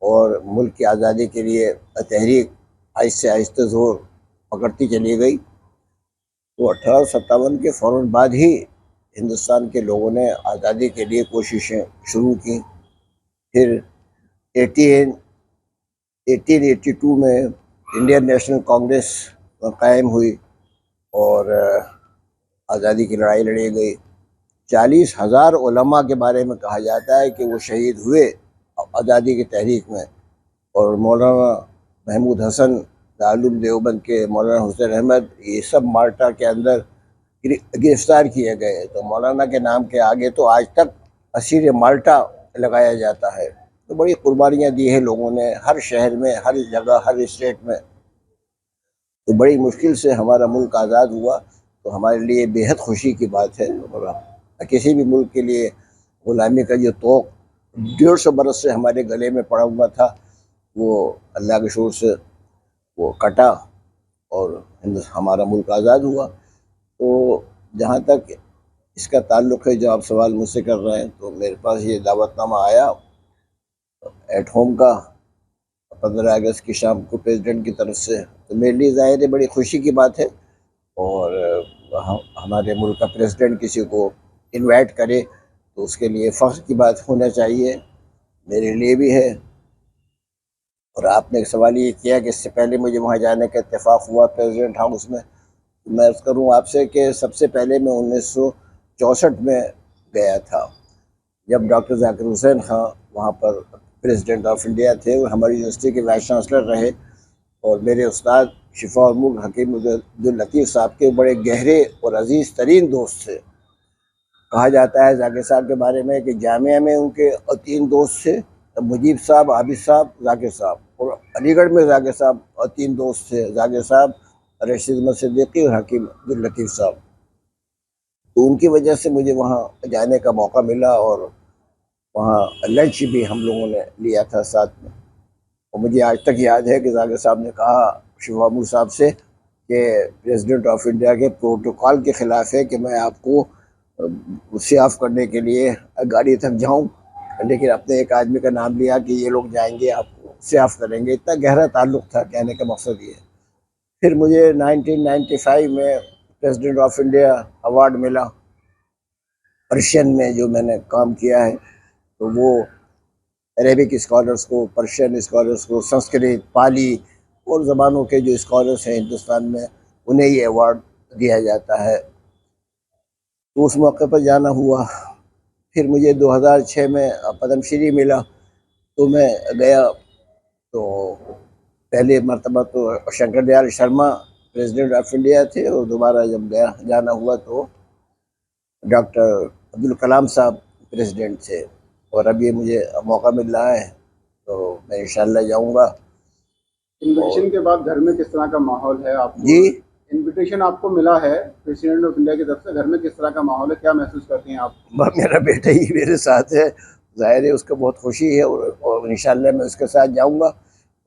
और मुल्क की आज़ादी के लिए तहरीक आहिस्ते आहिस्ते ज़ोर पकड़ती चली गई। तो 1857 के फ़ौरन बाद ही हिंदुस्तान के लोगों ने आज़ादी के लिए कोशिशें शुरू की। फिर 1882 में इंडियन नेशनल कांग्रेस कायम हुई और आज़ादी की लड़ाई लड़ी गई। 40,000 उलमा के बारे में कहा जाता है कि वो शहीद हुए आज़ादी की तहरीक में, और मौलाना महमूद हसन, दारुल देवबंद के मौलाना हुसैन अहमद, ये सब माल्टा के अंदर गिरफ्तार किए गए। तो मौलाना के नाम के आगे तो आज तक असीर माल्टा लगाया जाता है। तो बड़ी कुर्बानियाँ दी है लोगों ने, हर शहर में, हर जगह, हर स्टेट में। तो बड़ी मुश्किल से हमारा मुल्क आज़ाद हुआ। तो हमारे लिए बेहद खुशी की बात है। और किसी भी मुल्क के लिए गुलामी का जो तोक 150 बरस से हमारे गले में पड़ा हुआ था, वो अल्लाह के शुक्र से वो कटा और हमारा मुल्क आज़ाद हुआ। तो जहाँ तक इसका ताल्लुक़ है, जो आप सवाल मुझसे कर रहे हैं, तो मेरे पास ये दावतनामा आया एट होम का 15 अगस्त की शाम को प्रेसिडेंट की तरफ से। तो मेरे लिए ज़ाहिर है बड़ी खुशी की बात है, और हमारे मुल्क का प्रेसिडेंट किसी को इनवाइट करे तो उसके लिए फ़ख्र की बात होना चाहिए, मेरे लिए भी है। और आपने एक सवाल ये किया कि इससे पहले मुझे वहाँ जाने का इत्तेफाक हुआ प्रेसिडेंट हाउस में। तो मैं अर्ज़ करूँ आपसे कि सबसे पहले मैं 1964 में गया था, जब डॉक्टर ज़ाकिर हुसैन खां वहाँ पर प्रेसिडेंट ऑफ इंडिया थे और हमारी यूनिवर्सिटी के वाइस चांसलर रहे। और मेरे उस्ताद शिफा और मुल्क हकीम अब्दुल लतीफ़ साहब के बड़े गहरे और अजीज़ तरीन दोस्त थे। कहा जाता है ज़ाकिर साहब के बारे में कि जामिया में उनके 3 दोस्त थे, मुजीब साहब, आबिद साहब, ज़ाकिर साहब। और अलीगढ़ में ज़ाकिर साहब 3 दोस्त थे, ज़ाकिर साहब, रशीद अहमद सिद्दीकी और हकीम अब्दुल लतीफ़ साहब। तो उनकी वजह से मुझे वहाँ जाने का मौका मिला और वहाँ लंच भी हम लोगों ने लिया था साथ में। और मुझे आज तक याद है कि ज़ाकिर साहब ने कहा शिफा मूसा साहब से कि प्रेसिडेंट ऑफ इंडिया के प्रोटोकॉल के ख़िलाफ़ है कि मैं आपको सियाफ करने के लिए गाड़ी तक जाऊं, लेकिन अपने एक आदमी का नाम लिया कि ये लोग जाएंगे आपको सियाफ करेंगे। इतना गहरा ताल्लुक़ था, कहने का मकसद ये। फिर मुझे 1995 में प्रेसिडेंट ऑफ इंडिया अवार्ड मिला पर्शियन में, जो मैंने काम किया है। तो वो अरेबिक स्कॉलर्स को, पर्शियन स्कॉलर्स को, संस्कृत, पाली और ज़बानों के जो स्कॉलर्स हैं हिंदुस्तान में, उन्हें ये अवार्ड दिया जाता है। तो उस मौके पर जाना हुआ। फिर मुझे 2006 में पद्मश्री मिला, तो मैं गया। तो पहले मरतबा तो Shankar Dayal Sharma president of India थे, और दोबारा जब जाना हुआ तो डॉक्टर अब्दुल कलाम साहब प्रेसिडेंट थे। और अब ये मुझे मौका मिल रहा है, तो मैं इंशाल्लाह जाऊंगा। इन्विटेशन के बाद घर में किस तरह का माहौल है? आप जी, इन्विटेशन आपको मिला है प्रेसिडेंट ऑफ इंडिया की तरफ से, घर में किस तरह का माहौल है, क्या महसूस करती हैं आप? मेरा बेटा ही मेरे साथ है, ज़ाहिर है उसको बहुत खुशी है, और इंशाल्लाह मैं उसके साथ जाऊंगा।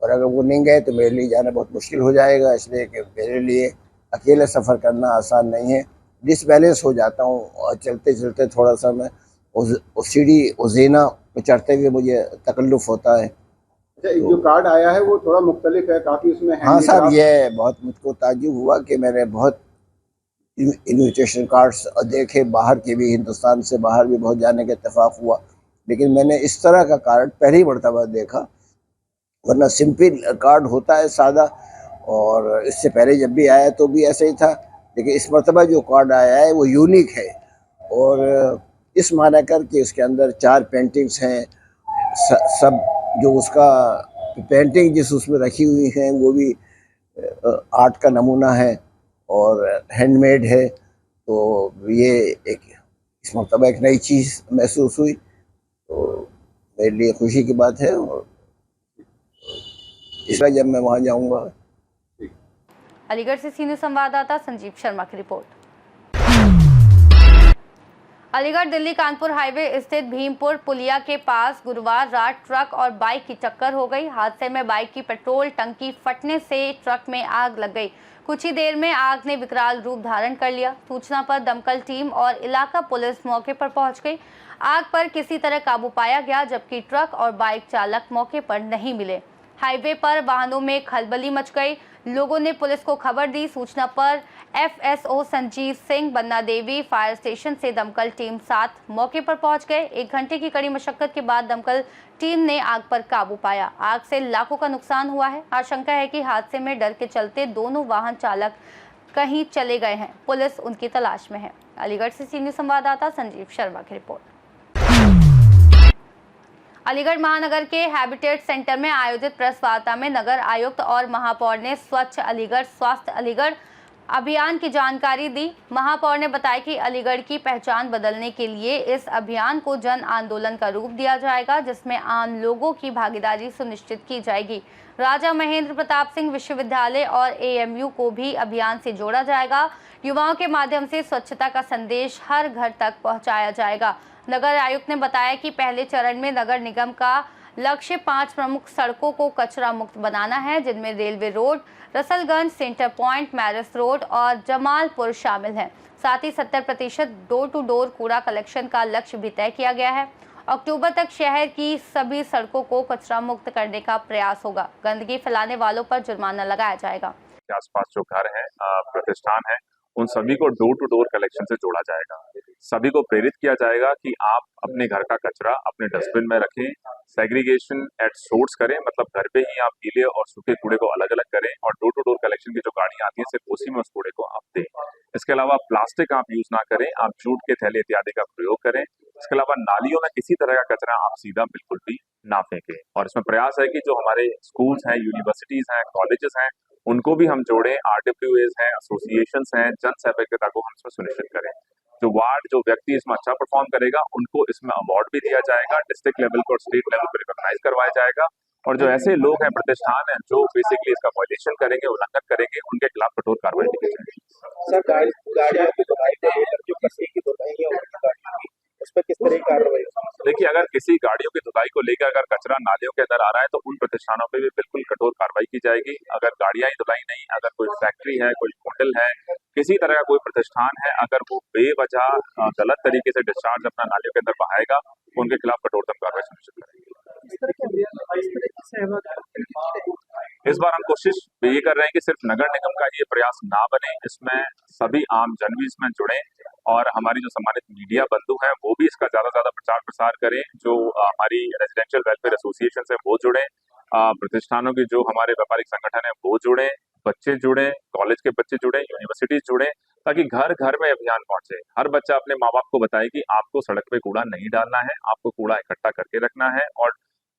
और अगर वो नहीं गए तो मेरे लिए जाना बहुत मुश्किल हो जाएगा, इसलिए कि मेरे लिए अकेले सफ़र करना आसान नहीं है। डिसबैलेंस हो जाता हूँ, और चलते चलते थोड़ा सा मैं उस सीढ़ी उज़ीना पे चढ़ते हुए मुझे तकल्लुफ़ होता है। अच्छा, जो कार्ड आया है वो थोड़ा मुख्तलिफ है काफ़ी, उसमें हाँ साहब, ये बहुत मुझको ताज्जुब हुआ कि मैंने बहुत इन्विटेशन कार्ड्स देखे, बाहर के भी, हिंदुस्तान से बाहर भी बहुत जाने का इत्तेफाक हुआ, लेकिन मैंने इस तरह का कार्ड पहली मरतबा देखा। वरना सिंपल कार्ड होता है, सादा, और इससे पहले जब भी आया तो भी ऐसे ही था, लेकिन इस मरतबा जो कार्ड आया है वो यूनिक है। और इस माना कर कि उसके अंदर 4 पेंटिंग्स हैं, सब जो उसका पेंटिंग जिस उसमें रखी हुई हैं वो भी आर्ट का नमूना है और हैंडमेड है। तो ये एक इस मरतबा एक नई चीज़ महसूस हुई, तो मेरे लिए खुशी की बात है। और इसलिए जब मैं वहाँ जाऊँगा। अलीगढ़ से सीनियर संवाददाता संजीव शर्मा की रिपोर्ट। अलीगढ़ दिल्ली कानपुर हाईवे स्थित भीमपुर पुलिया के पास गुरुवार रात ट्रक और बाइक की टक्कर हो गई। हादसे में बाइक की पेट्रोल टंकी फटने से ट्रक में आग लग गई। कुछ ही देर में आग ने विकराल रूप धारण कर लिया। सूचना पर दमकल टीम और इलाका पुलिस मौके पर पहुंच गई। आग पर किसी तरह काबू पाया गया, जबकि ट्रक और बाइक चालक मौके पर नहीं मिले। हाईवे पर वाहनों में खलबली मच गई। लोगों ने पुलिस को खबर दी। सूचना पर FSO संजीव सिंह बन्ना देवी फायर स्टेशन से दमकल टीम साथ मौके पर पहुंच गए। 1 घंटे की कड़ी मशक्कत के बाद दमकल टीम ने आग पर काबू पाया। आग से लाखों का नुकसान हुआ है। आशंका है कि हादसे में डर के चलते दोनों वाहन चालक कहीं चले गए हैं। पुलिस उनकी तलाश में है। अलीगढ़ से सीनियर संवाददाता संजीव शर्मा की रिपोर्ट। अलीगढ़ महानगर के हैबिटेट सेंटर में आयोजित प्रेस वार्ता में नगर आयुक्त और महापौर ने स्वच्छ अलीगढ़, स्वास्थ्य अलीगढ़, अभियान की जानकारी दी। महापौर ने बताया कि अलीगढ़ की पहचान बदलने के लिए इस अभियान को जन आंदोलन का रूप दिया जाएगा, जिसमें आम लोगों की भागीदारी सुनिश्चित की जाएगी। राजा महेंद्र प्रताप सिंह विश्वविद्यालय और एएमयू को भी अभियान से जोड़ा जाएगा। युवाओं के माध्यम से स्वच्छता का संदेश हर घर तक पहुंचाया जाएगा। नगर आयुक्त ने बताया कि पहले चरण में नगर निगम का लक्ष्य 5 प्रमुख सड़कों को कचरा मुक्त बनाना है, जिनमें railway road, Rasalganj, centre point, Marris road और जमालपुर शामिल हैं। साथ ही 70% डोर टू डोर कूड़ा कलेक्शन का लक्ष्य भी तय किया गया है। अक्टूबर तक शहर की सभी सड़कों को कचरा मुक्त करने का प्रयास होगा। गंदगी फैलाने वालों पर जुर्माना लगाया जाएगा। आसपास जो घर है, प्रतिष्ठान है, उन सभी को डोर टू डोर कलेक्शन से जोड़ा जाएगा। सभी को प्रेरित किया जाएगा कि आप अपने घर का कचरा अपने डस्टबिन में रखें, सेग्रीगेशन एट सोर्स करें, मतलब घर पे ही आप गीले और सूखे कूड़े को अलग अलग करें और डोर टू डोर कलेक्शन की जो गाड़ियां आती हैं सिर्फ उसी में उस कूड़े को आप दें। इसके अलावा प्लास्टिक आप यूज ना करें, आप जूट के थैले इत्यादि का प्रयोग करें। इसके अलावा नालियों में किसी तरह का कचरा आप सीधा बिल्कुल भी ना फेंकें। और इसमें प्रयास है कि जो हमारे स्कूल्स हैं, यूनिवर्सिटीज हैं, कॉलेजेस हैं, उनको भी हम जोड़ें, RWAs हैं, एसोसिएशंस हैं, जन सहभागिता को हम इसमें सुनिश्चित करें। जो व्यक्ति इसमें अच्छा परफॉर्म करेगा उनको इसमें अवार्ड भी दिया जाएगा, डिस्ट्रिक्ट लेवल पर और स्टेट लेवल पर रिकॉग्नाइज करवाया जाएगा। और जो ऐसे लोग हैं, प्रतिष्ठान हैं, जो बेसिकली इसका वायलेशन करेंगे, उल्लंघन करेंगे, उनके खिलाफ कठोर कार्रवाई की जाएगी। सर, गाड़ियों की धुलाई जो किसी की धुलाई है उस पर किस तरह की कार्रवाई? देखिए, अगर किसी गाड़ियों की धुलाई को लेकर अगर कचरा नालियों के अंदर आ रहा है तो उन प्रतिष्ठानों पे भी बिल्कुल कठोर कार्रवाई की जाएगी। अगर गाड़ियां ही धुलाई नहीं, अगर कोई फैक्ट्री है, कोई होटल है, किसी तरह का कोई प्रतिष्ठान है, अगर वो बेवजह गलत तरीके से डिस्चार्ज अपना नालियों के अंदर बहाएगा, उनके खिलाफ कठोरतम कार्रवाई सुनिश्चित करेंगे। इस बार हम कोशिश ये कर रहे हैं कि सिर्फ नगर निगम का ये प्रयास ना बने, इसमें सभी आम जन भी इसमें जुड़े और हमारी जो सम्मानित मीडिया बंधु हैं वो भी इसका ज्यादा से ज्यादा प्रचार प्रसार करें। जो हमारी रेजिडेंशियल वेलफेयर एसोसिएशन है वो जुड़े, प्रतिष्ठानों की जो हमारे व्यापारिक संगठन है वो जुड़े, बच्चे जुड़े, कॉलेज के बच्चे जुड़े, यूनिवर्सिटीज जुड़े, ताकि घर घर में अभियान पहुंचे। हर बच्चा अपने माँ बाप को बताए कि आपको सड़क पे कूड़ा नहीं डालना है, आपको कूड़ा इकट्ठा करके रखना है और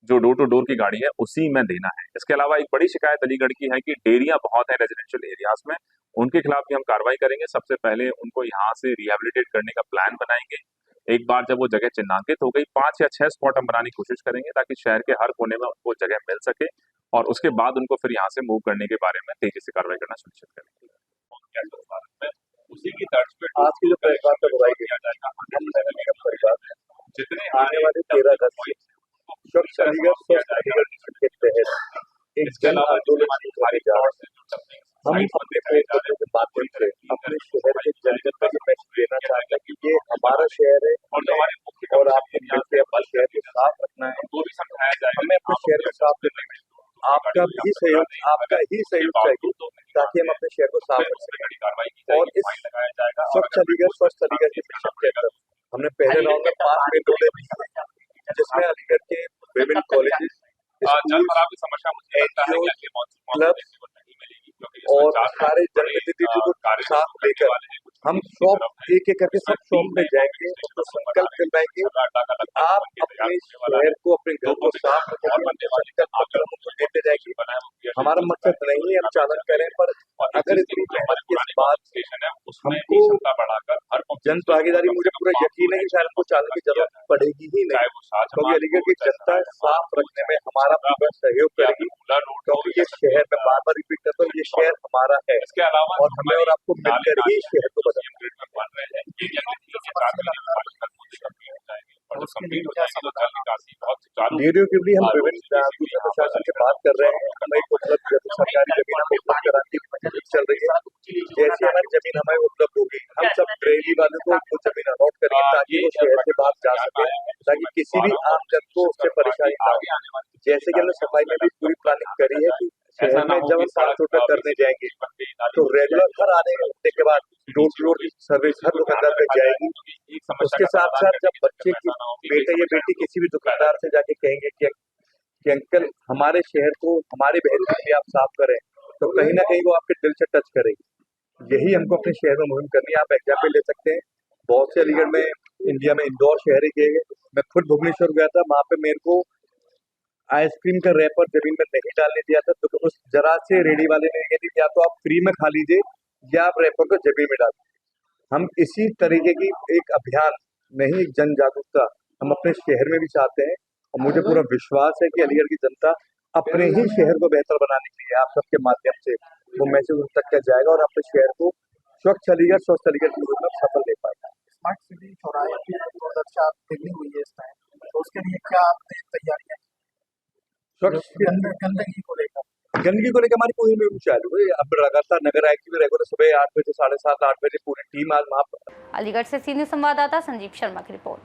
जो डोर टू डोर की गाड़ी है उसी में देना है। इसके अलावा एक बड़ी शिकायत अलीगढ़ की है कि डेयरियां बहुत है रेजिडेंशियल एरियाज में, उनके खिलाफ भी हम कार्रवाई करेंगे। सबसे पहले उनको यहाँ से रिहेबिलिटेट करने का प्लान बनाएंगे। एक बार जब वो जगह चिन्हांकित हो गई, 5 या 6 स्पॉट हम बनाने की कोशिश करेंगे ताकि शहर के हर कोने में उनको जगह मिल सके और उसके बाद उनको फिर यहाँ से मूव करने के बारे में तेजी से कार्रवाई करना सुनिश्चित करेंगे। उसी की तर्ज पे आज की जो परिवार का बुराई किया जाएगा, परिवार जितने आने वाले 13 अगस्त स्वच्छ अलीगढ़ के तहत एक जन आंदोलन हम अपने प्लेटफॉर्म के माध्यम से अपने शहर के जनता को मैसेज देना चाहते हैं कि ये हमारा शहर है और आपको मिलकर अपने शहर को साफ रखना है। हमें अपने शहर को साफ रखना है, आपका ही सहयोग चाहिए ताकि हम अपने शहर को साफ रख सकें। और इस स्वच्छ अलीगढ़ स्वस्थ अलीगढ़ के मिशन के अंदर हमने पहले राउंड में 5 मेन रोडे भी किए, जिसमें अलीगढ़ के विभिन्न कॉलेजेस, क्लब और सारे जनप्रतिनिधियों को साथ लेकर हम शॉप एक एक करके सब शॉप में जाएंगे, तो संकल्प दिलवाएंगे आप अपने शहर को, अपने घर को साफ देते जाएंगे। हमारा मकसद नहीं है हम चालन करें, पर अगर इतनी मेहनत के बाद हमको जन भागीदारी, मुझे पूरा यकीन है कि शायद हमको चालन की जरूरत पड़ेगी ही नहीं, क्योंकि अलीगढ़ की जनता साफ रखने में हमारा पूरा सहयोग करेगी। क्योंकि ये शहर, मैं बार बार रिपीट करता हूँ, ये शहर हमारा है और हमें और आपको मिलकर ही शहर को डेयरियों के लिए हम विभिन्न प्रशासन के बात कर रहे हैं। हमें उपलब्ध सरकारी जमीन हमें उपलब्ध कराने की चल रही है। जैसे हमारी जमीन हमें उपलब्ध होगी, हम सब ट्रेली वालों को वो जमीन अलॉट करेंगे ताकि वो शहर के बाहर जा सके, ताकि किसी भी आम जन को उससे परेशानी ना हो। जैसे कि हमने सफाई में भी पूरी प्लानिंग करी है कि शहर में जब हम साफ सुथरा करने जाएंगे तो रेगुलर हर आने के बाद डोर टू डोर सर्विस हर दुकानदार पे जाएगी। उसके साथ साथ जब बच्चे की बेटे या बेटी किसी भी दुकानदार से जाके कहेंगे कि अंकल हमारे शहर को, हमारे बहन के लिए आप साफ करें, तो कहीं ना कहीं वो आपके दिल से टच करेगी। यही हमको अपने शहर में मुहिम करनी है। आप एग्जाम्पल ले सकते हैं, बहुत से अलीगढ़ में, इंडिया में इंदौर शहर ही गए। मैं खुद भुवनेश्वर गया था, वहां पे मेरे को आइसक्रीम का रैपर जमीन में नहीं डालने दिया था, तो उस जरा से रेडी वाले ने कहा या तो आप फ्री में खा लीजिए या आप रैपर को जमीन में डाल। हम इसी तरीके की एक अभियान नहीं, एक जन जागरूकता हम अपने शहर में भी चाहते हैं और मुझे पूरा विश्वास है कि अलीगढ़ की जनता अपने ही शहर को बेहतर बनाने के लिए आप सबके माध्यम से वो मैसेज उन तक जाएगा और अपने शहर को स्वच्छ अलीगढ़ की योजना सफल ले पाएगा। स्मार्ट सिटी चौराहे की दुर्दशा देखनी हुई है इस टाइम, तो उसके लिए क्या आपने तैयारियां की? गंदगी को लेकर हमारी पूरी मुहिम चालू है। अब लगातार नगर आयुक्त भी रेगुलर सुबह 8 बजे से 7:30 8 बजे पूरी टीम आज वहाँ पर। अलीगढ़ से सीनियर संवाददाता संजीव शर्मा की रिपोर्ट।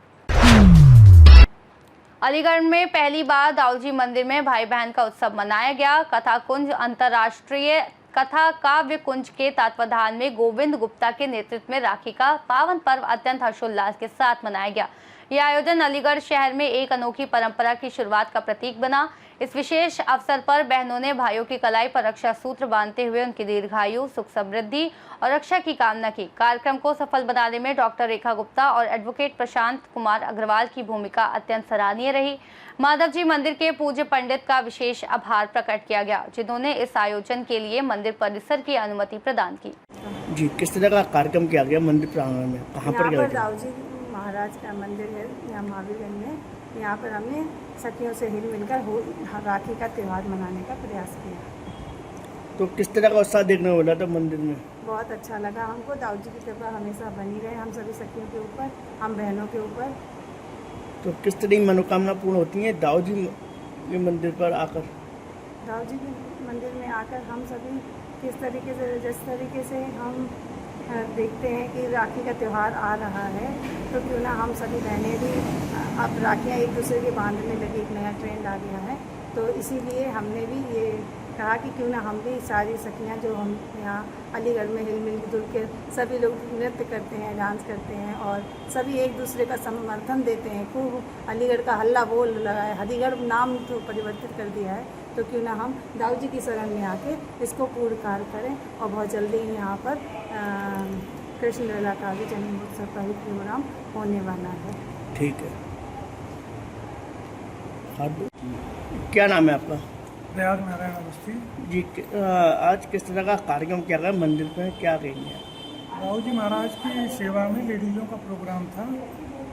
अलीगढ़ में पहली बार दाऊजी मंदिर में भाई बहन का उत्सव मनाया गया। कथा कुंज अंतर्राष्ट्रीय कथा काव्य कुंज के तत्वाधान में गोविंद गुप्ता के नेतृत्व में राखी का पावन पर्व अत्यंत हर्षोल्लास के साथ मनाया गया। यह आयोजन अलीगढ़ शहर में एक अनोखी परंपरा की शुरुआत का प्रतीक बना। इस विशेष अवसर पर बहनों ने भाइयों की कलाई पर रक्षा सूत्र बांधते हुए उनकी दीर्घायु, सुख समृद्धि और रक्षा की कामना की। कार्यक्रम को सफल बनाने में डॉक्टर रेखा गुप्ता और एडवोकेट प्रशांत कुमार अग्रवाल की भूमिका अत्यंत सराहनीय रही। माधव जी मंदिर के पूज्य पंडित का विशेष आभार प्रकट किया गया, जिन्होंने इस आयोजन के लिए मंदिर परिसर की अनुमति प्रदान की। जी, किस तरह का कार्यक्रम किया गया मंदिर प्रांगण में, कहाँ पर किया गया? दाऊजी महाराज का मंदिर है यहाँ महावीरगंज में। यहाँ पर हमने सखियों से हिल मिलकर राखी का त्यौहार मनाने का प्रयास किया। तो किस तरह का उत्साह देखने को मिला था मंदिर में? बहुत अच्छा लगा हमको। दाऊजी की कृपा हमेशा बनी रहे हम सभी सखियों के ऊपर, हम बहनों के ऊपर। तो किस तरह की मनोकामना पूर्ण होती है दाऊजी के मंदिर पर आकर? दाऊजी के मंदिर में आकर हम सभी किस तरीके से, जिस तरीके से हम देखते हैं कि राखी का त्यौहार आ रहा है, तो क्यों ना हम सभी बहनें भी अब राखियाँ एक दूसरे के बांधने लगी, एक नया ट्रेंड आ गया है। तो इसीलिए हमने भी ये कहा कि क्यों ना हम भी सारी सखियाँ जो हम यहाँ अलीगढ़ में हिल मिल जुल के सभी लोग नृत्य करते हैं, डांस करते हैं और सभी एक दूसरे का समर्थन देते हैं। खूब अलीगढ़ का हल्ला बोल लगा है, अलीगढ़ नाम तो परिवर्तित कर दिया है, तो क्यों ना हम दाऊजी की शरण में आके इसको पूर्ण कार्य करें। और बहुत जल्दी ही यहाँ पर कृष्ण लीला का भी जन्मोत्सव का भी प्रोग्राम होने वाला है। ठीक है। क्या नाम है आपका? प्रयाग नारायण अवस्थी जी। आज किस तरह का कार्यक्रम किया गया मंदिर में, क्या कहेंगे? दाऊजी महाराज की सेवा में लेडीज़ों का प्रोग्राम था,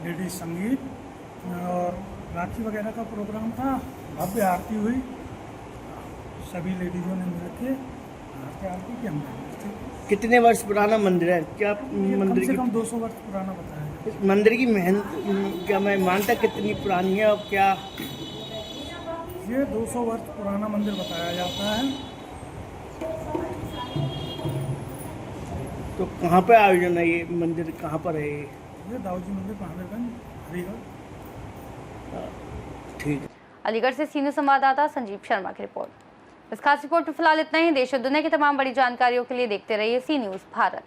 लेडीज संगीत और राखी वगैरह का प्रोग्राम था। भव्य आरती हुई, सभी लेडीज़ों ने मिलकर आरती की। हमने कितने वर्ष पुराना मंदिर है? क्या मंदिर कम से कम 200 वर्ष पुराना बताया इस मंदिर की मेहनत क्या मैं मानता कितनी पुरानी है और क्या? ये 200 वर्ष पुराना मंदिर बताया जाता है। तो कहाँ पे आयोजन है ये मंदिर, कहाँ पर है ये दाऊजी मंदिर महावीरगंज अलीगढ़। ठीक है। अलीगढ़ से सीनियर संवाददाता संजीव शर्मा की रिपोर्ट। इस खास रिपोर्ट में फिलहाल इतना ही। देश और दुनिया की तमाम बड़ी जानकारियों के लिए देखते रहिए सी न्यूज़ भारत।